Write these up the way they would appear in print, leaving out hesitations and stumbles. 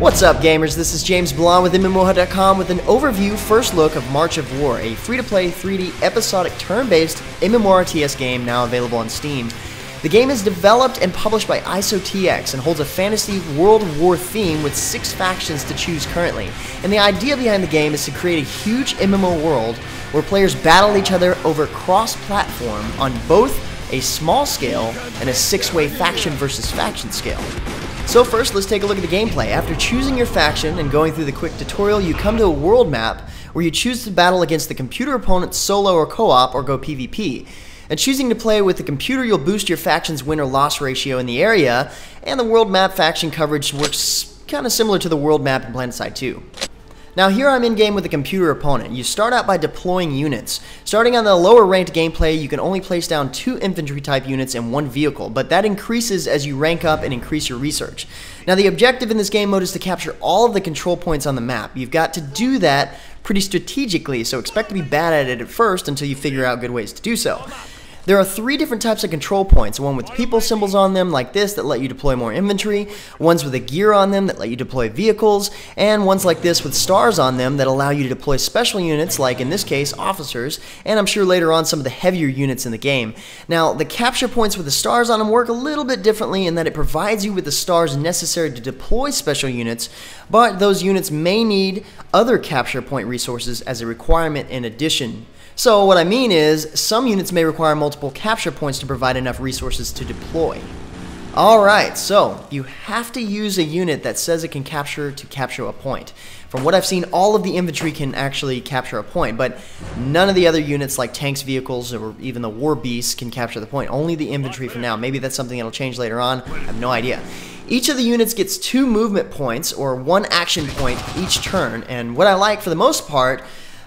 What's up, gamers? This is James Blonde with MMOHut.com with an overview first look of March of War, a free-to-play 3D episodic turn-based MMORPG game now available on Steam. The game is developed and published by ISOTX and holds a fantasy World War theme with 6 factions to choose currently. And the idea behind the game is to create a huge MMO world where players battle each other over cross-platform on both a small scale and a 6-way faction versus faction scale. So first, let's take a look at the gameplay. After choosing your faction and going through the quick tutorial, you come to a world map where you choose to battle against the computer opponent solo or co-op or go PvP. And choosing to play with the computer, you'll boost your faction's win or loss ratio in the area, and the world map faction coverage works kind of similar to the world map in PlanetSide 2. Now here I'm in game with a computer opponent. You start out by deploying units. Starting on the lower ranked gameplay, you can only place down 2 infantry type units and 1 vehicle, but that increases as you rank up and increase your research. Now the objective in this game mode is to capture all of the control points on the map. You've got to do that pretty strategically, so expect to be bad at it at first until you figure out good ways to do so. There are 3 different types of control points, one with people symbols on them like this that let you deploy more infantry, ones with a gear on them that let you deploy vehicles, and ones like this with stars on them that allow you to deploy special units like, in this case, officers, and I'm sure later on some of the heavier units in the game. Now, the capture points with the stars on them work a little bit differently in that it provides you with the stars necessary to deploy special units, but those units may need other capture point resources as a requirement in addition. So what I mean is, some units may require multiple capture points to provide enough resources to deploy. Alright, so you have to use a unit that says it can capture a point. From what I've seen, all of the infantry can actually capture a point, but none of the other units like tanks, vehicles, or even the war beasts can capture the point. Only the infantry for now. Maybe that's something that'll change later on. I have no idea. Each of the units gets 2 movement points, or 1 action point each turn, and what I like for the most part,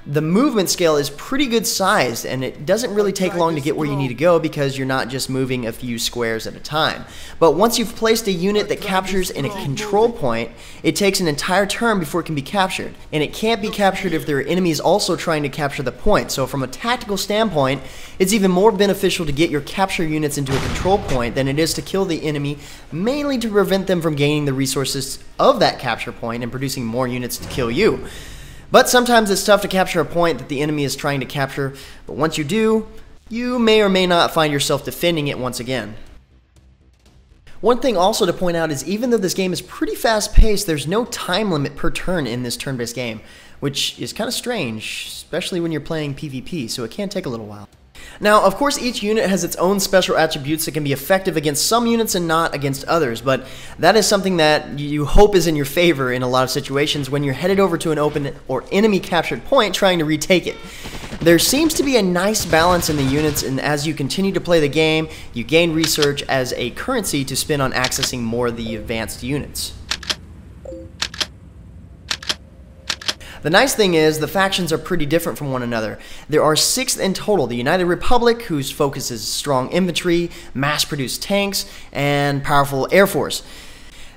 the movement scale is pretty good sized, and it doesn't really take long to get where you need to go because you're not just moving a few squares at a time. But once you've placed a unit that captures in a control point, it takes an entire turn before it can be captured. And it can't be captured if there are enemies also trying to capture the point. So from a tactical standpoint, it's even more beneficial to get your capture units into a control point than it is to kill the enemy, mainly to prevent them from gaining the resources of that capture point and producing more units to kill you. But sometimes it's tough to capture a point that the enemy is trying to capture, but once you do, you may or may not find yourself defending it once again. One thing also to point out is even though this game is pretty fast paced, there's no time limit per turn in this turn-based game, which is kind of strange, especially when you're playing PvP, so it can take a little while. Now, of course, each unit has its own special attributes that can be effective against some units and not against others, but that is something that you hope is in your favor in a lot of situations when you're headed over to an open or enemy-captured point trying to retake it. There seems to be a nice balance in the units, and as you continue to play the game, you gain research as a currency to spend on accessing more of the advanced units. The nice thing is, the factions are pretty different from one another. There are 6 in total: the United Republic, whose focus is strong infantry, mass-produced tanks, and powerful air force.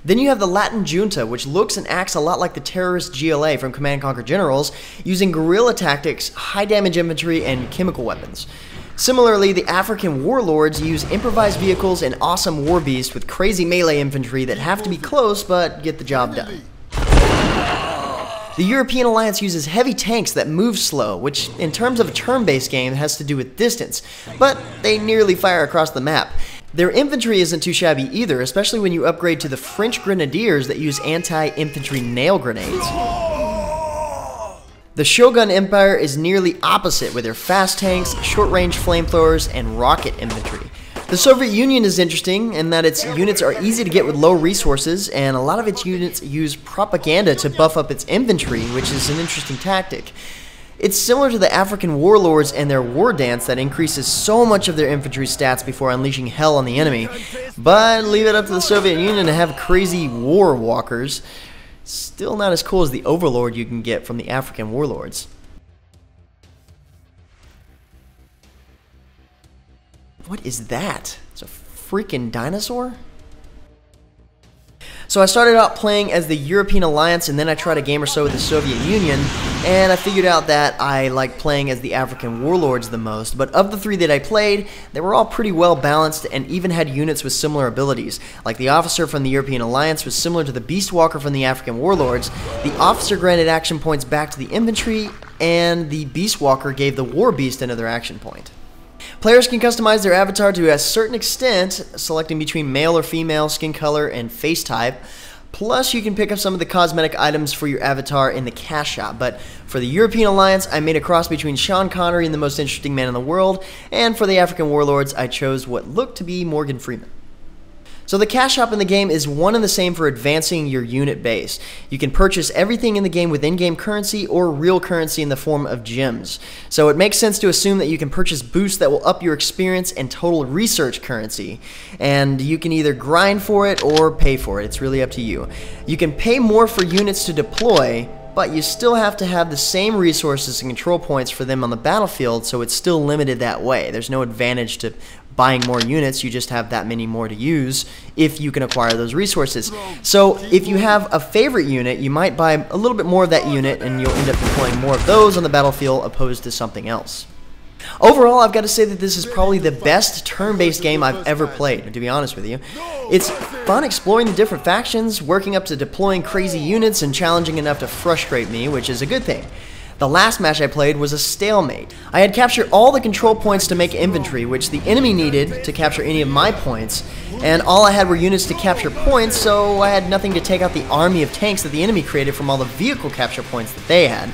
Then you have the Latin Junta, which looks and acts a lot like the terrorist GLA from Command & Conquer Generals, using guerrilla tactics, high-damage infantry, and chemical weapons. Similarly, the African warlords use improvised vehicles and awesome war beasts with crazy melee infantry that have to be close but get the job done. The European Alliance uses heavy tanks that move slow, which in terms of a turn-based game has to do with distance, but they nearly fire across the map. Their infantry isn't too shabby either, especially when you upgrade to the French grenadiers that use anti-infantry nail grenades. The Shogun Empire is nearly opposite with their fast tanks, short-range flamethrowers, and rocket infantry. The Soviet Union is interesting in that its units are easy to get with low resources, and a lot of its units use propaganda to buff up its infantry, which is an interesting tactic. It's similar to the African warlords and their war dance that increases so much of their infantry stats before unleashing hell on the enemy, but leave it up to the Soviet Union to have crazy war walkers. Still not as cool as the overlord you can get from the African warlords. What is that? It's a freaking dinosaur? So I started out playing as the European Alliance, and then I tried a game or so with the Soviet Union, and I figured out that I like playing as the African warlords the most, but of the 3 that I played, they were all pretty well balanced and even had units with similar abilities. Like the officer from the European Alliance was similar to the beast walker from the African warlords, the officer granted action points back to the infantry, and the beast walker gave the war beast another action point. Players can customize their avatar to a certain extent, selecting between male or female, skin color, and face type. Plus, you can pick up some of the cosmetic items for your avatar in the cash shop. But for the European Alliance, I made a cross between Sean Connery and the most interesting man in the world, and for the African warlords, I chose what looked to be Morgan Freeman. So the cash shop in the game is one and the same for advancing your unit base. You can purchase everything in the game with in-game currency or real currency in the form of gems. So it makes sense to assume that you can purchase boosts that will up your experience and total research currency. And you can either grind for it or pay for it. It's really up to you. You can pay more for units to deploy, but you still have to have the same resources and control points for them on the battlefield, so it's still limited that way. There's no advantage to buying more units, you just have that many more to use if you can acquire those resources. So if you have a favorite unit, you might buy a little bit more of that unit and you'll end up deploying more of those on the battlefield opposed to something else. Overall, I've got to say that this is probably the best turn-based game I've ever played, to be honest with you. It's fun exploring the different factions, working up to deploying crazy units, and challenging enough to frustrate me, which is a good thing. The last match I played was a stalemate. I had captured all the control points to make infantry, which the enemy needed to capture any of my points, and all I had were units to capture points, so I had nothing to take out the army of tanks that the enemy created from all the vehicle capture points that they had.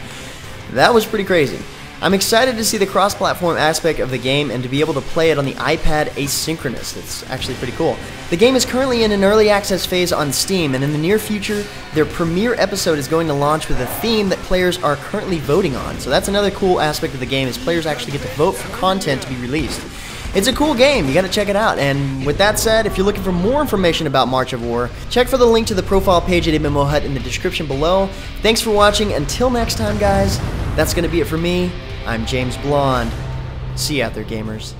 That was pretty crazy. I'm excited to see the cross-platform aspect of the game and to be able to play it on the iPad asynchronous. It's actually pretty cool. The game is currently in an early access phase on Steam, and in the near future, their premiere episode is going to launch with a theme that players are currently voting on. So that's another cool aspect of the game, is players actually get to vote for content to be released. It's a cool game, you gotta check it out, and with that said, if you're looking for more information about March of War, check for the link to the profile page at MMOHut in the description below. Thanks for watching, until next time guys, that's gonna be it for me. I'm James Blonde. See you out there, gamers.